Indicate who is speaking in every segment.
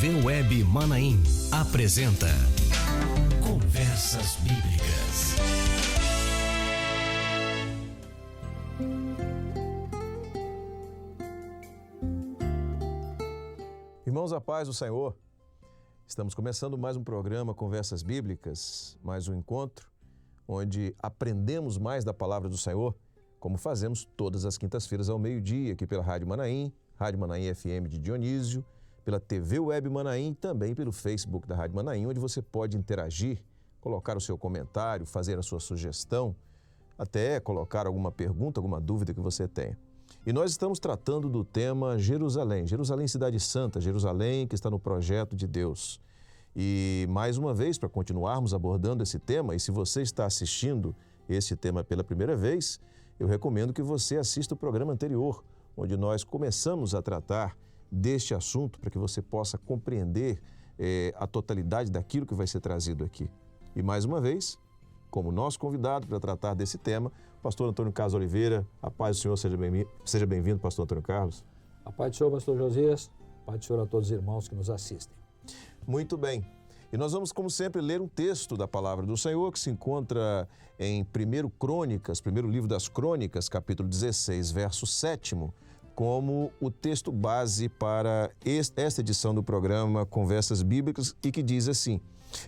Speaker 1: TV Web Manaim apresenta Conversas Bíblicas.
Speaker 2: Irmãos, a paz do Senhor. Estamos começando mais um programa Conversas Bíblicas, mais um encontro onde aprendemos mais da Palavra do Senhor, como fazemos todas as quintas-feiras ao meio-dia, aqui pela Rádio Manaim FM de Dionísio, pela TV Web Manaim e também pelo Facebook da Rádio Manaim, onde você pode interagir, colocar o seu comentário, fazer a sua sugestão, até colocar alguma pergunta, alguma dúvida que você tenha. E nós estamos tratando do tema Jerusalém, Cidade Santa, Jerusalém que está no projeto de Deus. E mais uma vez, para continuarmos abordando esse tema, e se você está assistindo esse tema pela primeira vez, eu recomendo que você assista o programa anterior, onde nós começamos a tratar deste assunto para que você possa compreender a totalidade daquilo que vai ser trazido aqui. E mais uma vez, como nosso convidado para tratar desse tema, pastor Antônio Carlos Oliveira. A paz do Senhor, seja bem-vindo, pastor Antônio Carlos.
Speaker 3: A paz do Senhor, pastor Josias. A paz do Senhor a todos os irmãos que nos assistem.
Speaker 2: Muito bem. E nós vamos, como sempre, ler um texto da Palavra do Senhor que se encontra em 1 Crônicas, primeiro livro das Crônicas, capítulo 16, verso 7º, como o texto base para esta edição do programa Conversas Bíblicas, e que diz assim: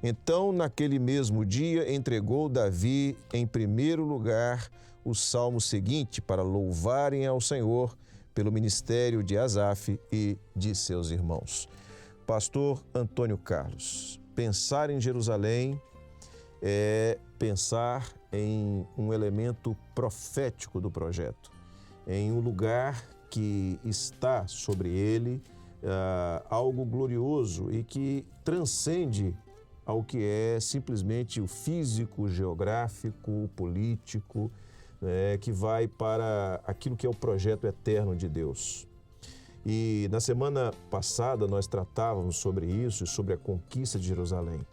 Speaker 2: Então, naquele mesmo dia, entregou Davi em primeiro lugar o salmo seguinte para louvarem ao Senhor pelo ministério de Asaf e de seus irmãos. Pastor Antônio Carlos, pensar em Jerusalém é pensar em um elemento profético do projeto, em um lugar que está sobre ele algo glorioso e que transcende ao que é simplesmente o físico, geográfico, o político, que vai para aquilo que é o projeto eterno de Deus. E na semana passada nós tratávamos sobre isso e sobre a conquista de Jerusalém.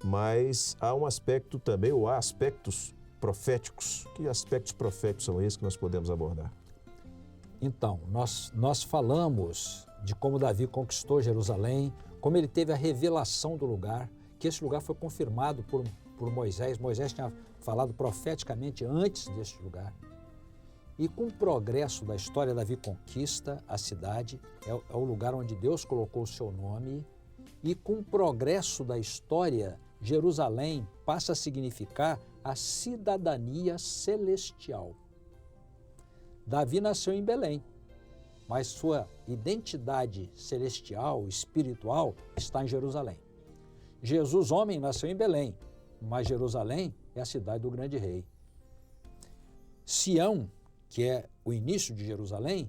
Speaker 2: Mas há um aspecto também, ou há aspectos proféticos. Que aspectos proféticos são esses que nós podemos abordar?
Speaker 3: Então, nós falamos de como Davi conquistou Jerusalém, como ele teve a revelação do lugar, que esse lugar foi confirmado por Moisés. Moisés tinha falado profeticamente antes deste lugar. E com o progresso da história, Davi conquista a cidade, é o lugar onde Deus colocou o seu nome. E com o progresso da história, Jerusalém passa a significar a cidadania celestial. Davi nasceu em Belém, mas sua identidade celestial, espiritual, está em Jerusalém. Jesus, homem, nasceu em Belém, mas Jerusalém é a cidade do grande rei. Sião, que é o início de Jerusalém,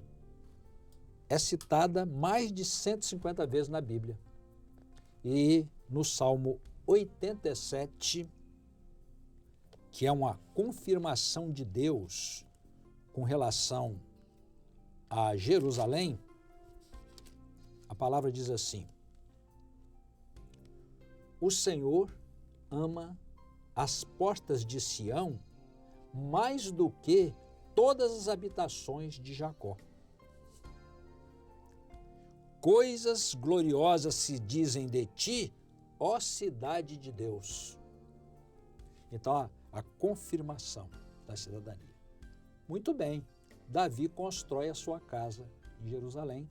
Speaker 3: é citada mais de 150 vezes na Bíblia. E no Salmo 87, que é uma confirmação de Deus com relação a Jerusalém, a palavra diz assim: O Senhor ama as portas de Sião mais do que todas as habitações de Jacó. Coisas gloriosas se dizem de ti, ó cidade de Deus. Então, a confirmação da cidadania. Muito bem, Davi constrói a sua casa em Jerusalém.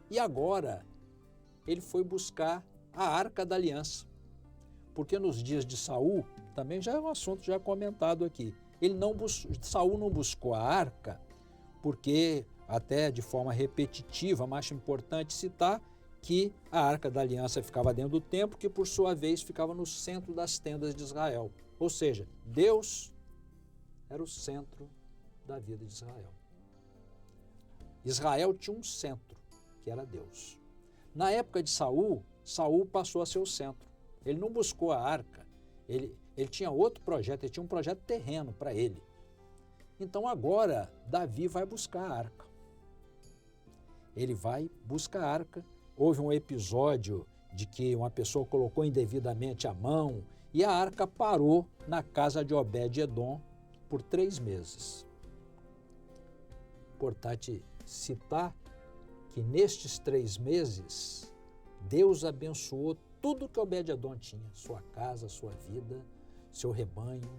Speaker 3: E agora, ele foi buscar a Arca da Aliança. Porque nos dias de Saul, também já é um assunto já comentado aqui, Saul não buscou a arca, porque até de forma repetitiva, mas acho importante citar que a Arca da Aliança ficava dentro do templo, que por sua vez ficava no centro das tendas de Israel. Ou seja, Deus era o centro da vida de Israel. Israel tinha um centro, que era Deus. Na época de Saul, Saul passou a ser o centro. Ele não buscou a arca, ele tinha outro projeto, ele tinha um projeto terreno para ele. Então agora, Davi vai buscar a arca. Ele vai buscar a arca. Houve um episódio de que uma pessoa colocou indevidamente a mão e a arca parou na casa de Obed-Edom por 3 meses. Importante citar que nestes 3 meses Deus abençoou tudo que Obed-Edom tinha, sua casa, sua vida, seu rebanho,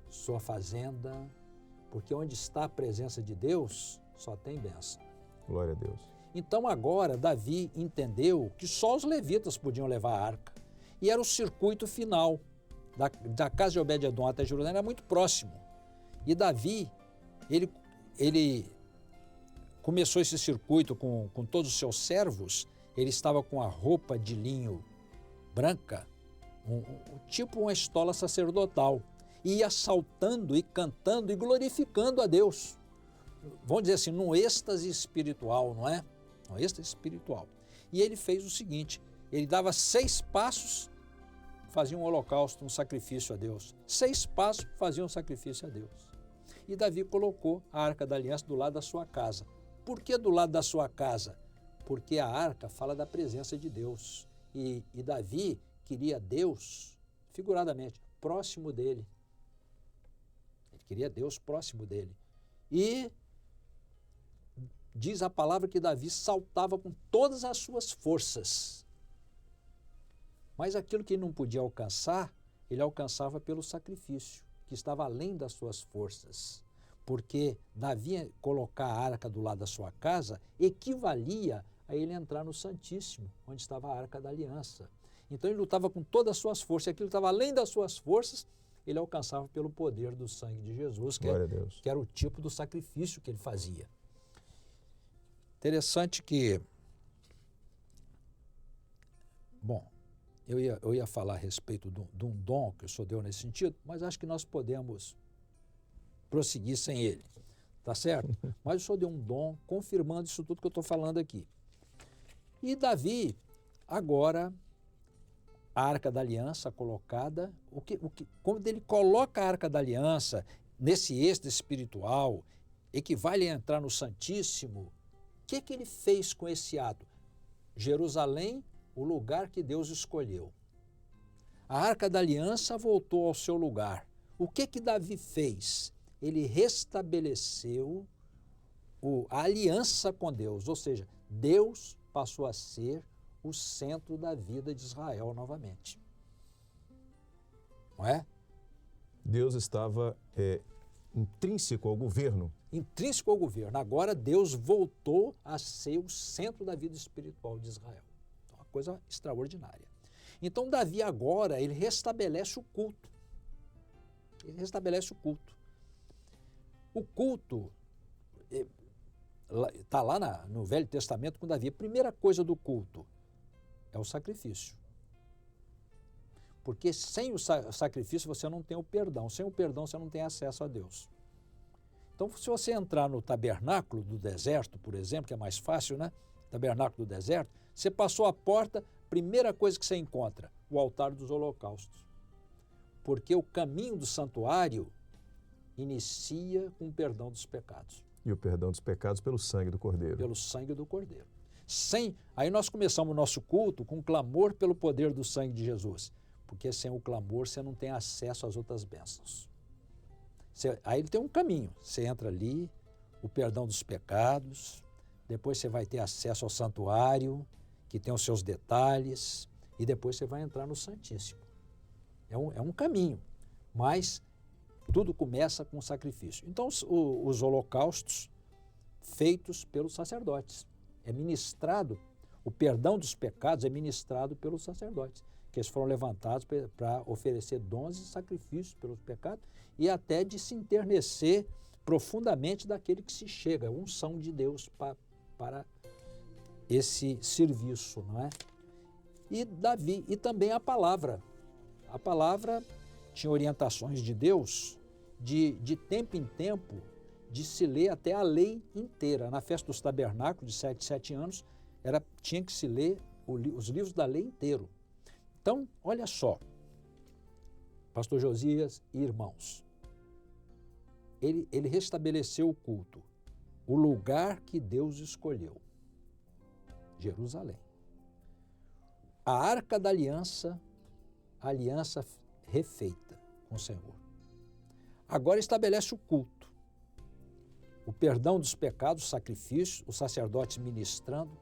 Speaker 3: sua fazenda, porque onde está a presença de Deus, só tem bênção.
Speaker 2: Glória a Deus.
Speaker 3: Então agora Davi entendeu que só os levitas podiam levar a arca, e era o circuito final da casa de Obed-Edom até Jerusalém, era muito próximo. E Davi, ele começou esse circuito com todos os seus servos. Ele estava com a roupa de linho branca, tipo uma estola sacerdotal, e ia saltando e cantando e glorificando a Deus. Vamos dizer assim, num êxtase espiritual, não é? Um êxtase espiritual. E ele fez o seguinte, ele dava 6 passos, fazia um holocausto, um sacrifício a Deus. 6 passos, fazia um sacrifício a Deus. E Davi colocou a Arca da Aliança do lado da sua casa. Por que do lado da sua casa? Porque a arca fala da presença de Deus. E Davi queria Deus, figuradamente, próximo dele. Ele queria Deus próximo dele. E diz a palavra que Davi saltava com todas as suas forças. Mas aquilo que ele não podia alcançar, ele alcançava pelo sacrifício, que estava além das suas forças. Porque Davi colocar a arca do lado da sua casa equivalia a ele entrar no Santíssimo, onde estava a Arca da Aliança. Então ele lutava com todas as suas forças, e aquilo que estava além das suas forças, ele alcançava pelo poder do sangue de Jesus, que era o tipo do sacrifício que ele fazia. Interessante que... Bom, eu ia falar a respeito de um dom que o senhor deu nesse sentido, mas acho que nós podemos prosseguir sem ele, tá certo? Mas o senhor deu um dom confirmando isso tudo que eu estou falando aqui. E Davi, agora, a Arca da Aliança colocada, quando ele coloca a Arca da Aliança nesse êxtase espiritual, equivale a entrar no Santíssimo, o que ele fez com esse ato? Jerusalém, o lugar que Deus escolheu. A Arca da Aliança voltou ao seu lugar. O que Davi fez? Ele restabeleceu a aliança com Deus, ou seja, Deus passou a ser o centro da vida de Israel novamente. Não é?
Speaker 2: Deus estava intrínseco ao governo.
Speaker 3: Intrínseco ao governo. Agora Deus voltou a ser o centro da vida espiritual de Israel. Uma coisa extraordinária. Então Davi agora, ele restabelece o culto. Ele restabelece o culto. O culto está lá no Velho Testamento com Davi. A primeira coisa do culto é o sacrifício. Porque sem o sacrifício você não tem o perdão. Sem o perdão você não tem acesso a Deus. Então, se você entrar no tabernáculo do deserto, por exemplo, que é mais fácil, né? Tabernáculo do deserto, você passou a porta, primeira coisa que você encontra, o altar dos holocaustos. Porque o caminho do santuário inicia com o perdão dos pecados.
Speaker 2: E o perdão dos pecados pelo sangue do Cordeiro.
Speaker 3: Pelo sangue do Cordeiro. Aí nós começamos o nosso culto com clamor pelo poder do sangue de Jesus. Porque sem o clamor você não tem acesso às outras bênçãos. Aí ele tem um caminho. Você entra ali, o perdão dos pecados, depois você vai ter acesso ao santuário, que tem os seus detalhes, e depois você vai entrar no Santíssimo. É um caminho, mas tudo começa com o sacrifício. Então, os holocaustos feitos pelos sacerdotes. É ministrado, o perdão dos pecados é ministrado pelos sacerdotes, que eles foram levantados para oferecer dons e sacrifícios pelos pecados e até de se enternecer profundamente daquele que se chega, a unção de Deus para esse serviço, não é? E Davi, e também a palavra. A palavra tinha orientações de Deus de tempo em tempo de se ler até a lei inteira. Na festa dos tabernáculos, de 7 anos, tinha que se ler os livros da lei inteiro. Então, olha só, pastor Josias e irmãos, ele restabeleceu o culto, o lugar que Deus escolheu, Jerusalém. A Arca da Aliança, a aliança refeita com o Senhor. Agora estabelece o culto, o perdão dos pecados, o sacrifício, os sacerdotes ministrando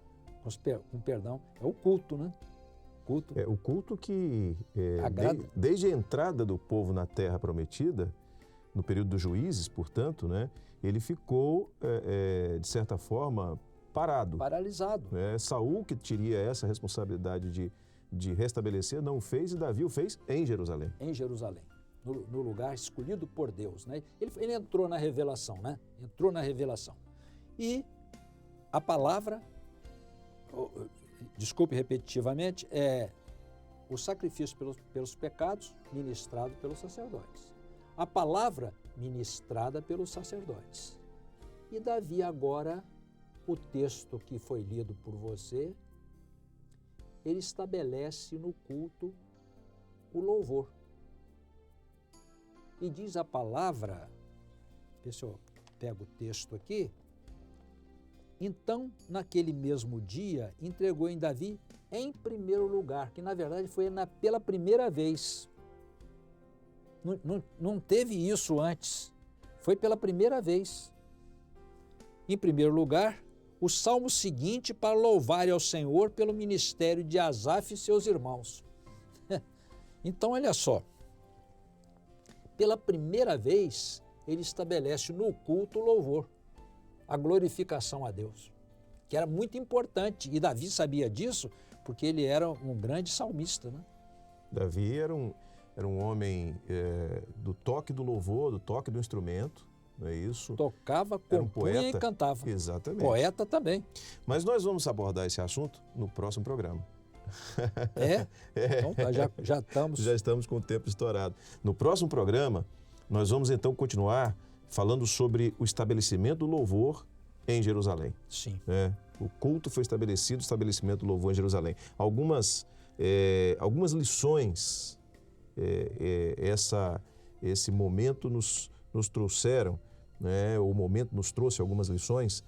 Speaker 3: com perdão, é o culto, né? Culto.
Speaker 2: O culto que,
Speaker 3: Agrada.
Speaker 2: desde a entrada do povo na Terra Prometida, no período dos juízes, portanto, né, ele ficou, de certa forma, parado.
Speaker 3: Paralisado.
Speaker 2: Saul, que teria essa responsabilidade de restabelecer, não o fez, e Davi o fez em Jerusalém.
Speaker 3: Em Jerusalém, no lugar escolhido por Deus, né? Ele entrou na revelação, né? Entrou na revelação. E a palavra, desculpe repetitivamente, é o sacrifício pelos pecados ministrado pelos sacerdotes. A palavra ministrada pelos sacerdotes. E Davi agora, o texto que foi lido por você, ele estabelece no culto o louvor. E diz a palavra, se eu pego o texto aqui, então, naquele mesmo dia, entregou em Davi em primeiro lugar, que na verdade foi pela primeira vez. Não teve isso antes, foi pela primeira vez. Em primeiro lugar, o salmo seguinte para louvar ao Senhor pelo ministério de Asaf e seus irmãos. Então, olha só, pela primeira vez, ele estabelece no culto o louvor, a glorificação a Deus, que era muito importante, e Davi sabia disso, porque ele era um grande salmista, né?
Speaker 2: Davi era um homem do toque do louvor, do toque do instrumento, não é isso?
Speaker 3: Tocava,
Speaker 2: Era um
Speaker 3: compunha
Speaker 2: poeta.
Speaker 3: e cantava.
Speaker 2: Exatamente.
Speaker 3: Poeta também.
Speaker 2: Mas nós vamos abordar esse assunto no próximo programa.
Speaker 3: Então tá, já estamos.
Speaker 2: Já estamos com o tempo estourado. No próximo programa, nós vamos então continuar falando sobre o estabelecimento do louvor em Jerusalém.
Speaker 3: Sim.
Speaker 2: O culto foi estabelecido, o estabelecimento do louvor em Jerusalém. Algumas lições esse momento nos trouxeram, né? O momento nos trouxe algumas lições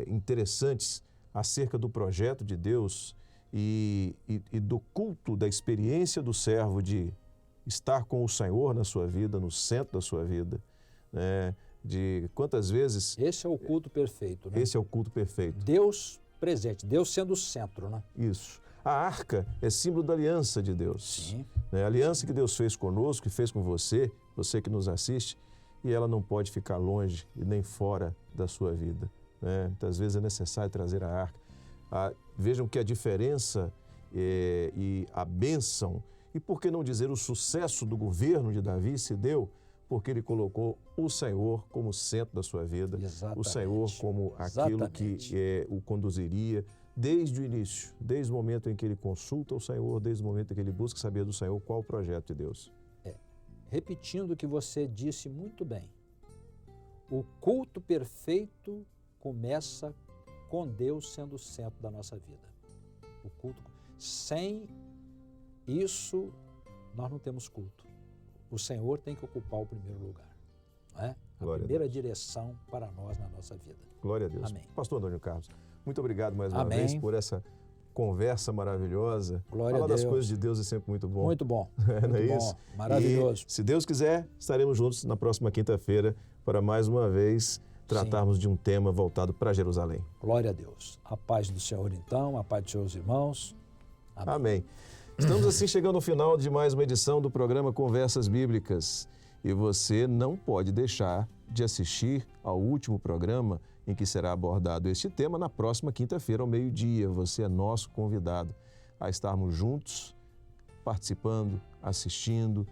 Speaker 2: interessantes acerca do projeto de Deus e do culto, da experiência do servo de estar com o Senhor na sua vida, no centro da sua vida, né? De quantas vezes...
Speaker 3: Esse é o culto perfeito, né?
Speaker 2: Esse é o culto perfeito.
Speaker 3: Deus presente, Deus sendo o centro, né?
Speaker 2: Isso. A arca é símbolo da aliança de Deus.
Speaker 3: Sim.
Speaker 2: A aliança que Deus fez conosco, que fez com você, você que nos assiste, e ela não pode ficar longe e nem fora da sua vida. Muitas vezes é necessário trazer a arca. Vejam que a diferença e a bênção, e por que não dizer o sucesso do governo de Davi se deu, porque ele colocou o Senhor como centro da sua vida,
Speaker 3: Exatamente.
Speaker 2: o Senhor como aquilo que o conduziria desde o início, desde o momento em que ele consulta o Senhor, desde o momento em que ele busca saber do Senhor qual o projeto de Deus.
Speaker 3: Repetindo o que você disse muito bem, o culto perfeito começa com Deus sendo o centro da nossa vida. O culto, sem isso, nós não temos culto. O Senhor tem que ocupar o primeiro lugar, não é? A primeira direção para nós na nossa vida.
Speaker 2: Glória a Deus.
Speaker 3: Amém.
Speaker 2: Pastor Antônio Carlos, muito obrigado mais uma
Speaker 3: Amém.
Speaker 2: vez por essa conversa maravilhosa.
Speaker 3: Glória
Speaker 2: Falar
Speaker 3: a Deus.
Speaker 2: das coisas de Deus é sempre muito bom.
Speaker 3: Muito bom.
Speaker 2: Não é
Speaker 3: Muito
Speaker 2: isso?
Speaker 3: bom. Maravilhoso.
Speaker 2: E, se Deus quiser, estaremos juntos na próxima quinta-feira para mais uma vez tratarmos de um tema voltado para Jerusalém.
Speaker 3: Glória a Deus. A paz do Senhor, então, a paz dos seus irmãos. Amém.
Speaker 2: Amém. Estamos assim chegando ao final de mais uma edição do programa Conversas Bíblicas. E você não pode deixar de assistir ao último programa em que será abordado este tema na próxima quinta-feira, ao meio-dia. Você é nosso convidado a estarmos juntos, participando, assistindo,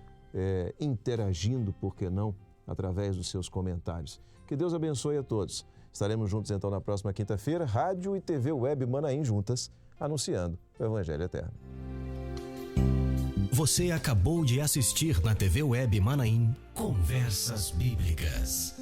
Speaker 2: interagindo, por que não, através dos seus comentários. Que Deus abençoe a todos. Estaremos juntos então na próxima quinta-feira, Rádio e TV Web Manaim juntas, anunciando o Evangelho Eterno.
Speaker 1: Você acabou de assistir na TV Web Manaim Conversas Bíblicas.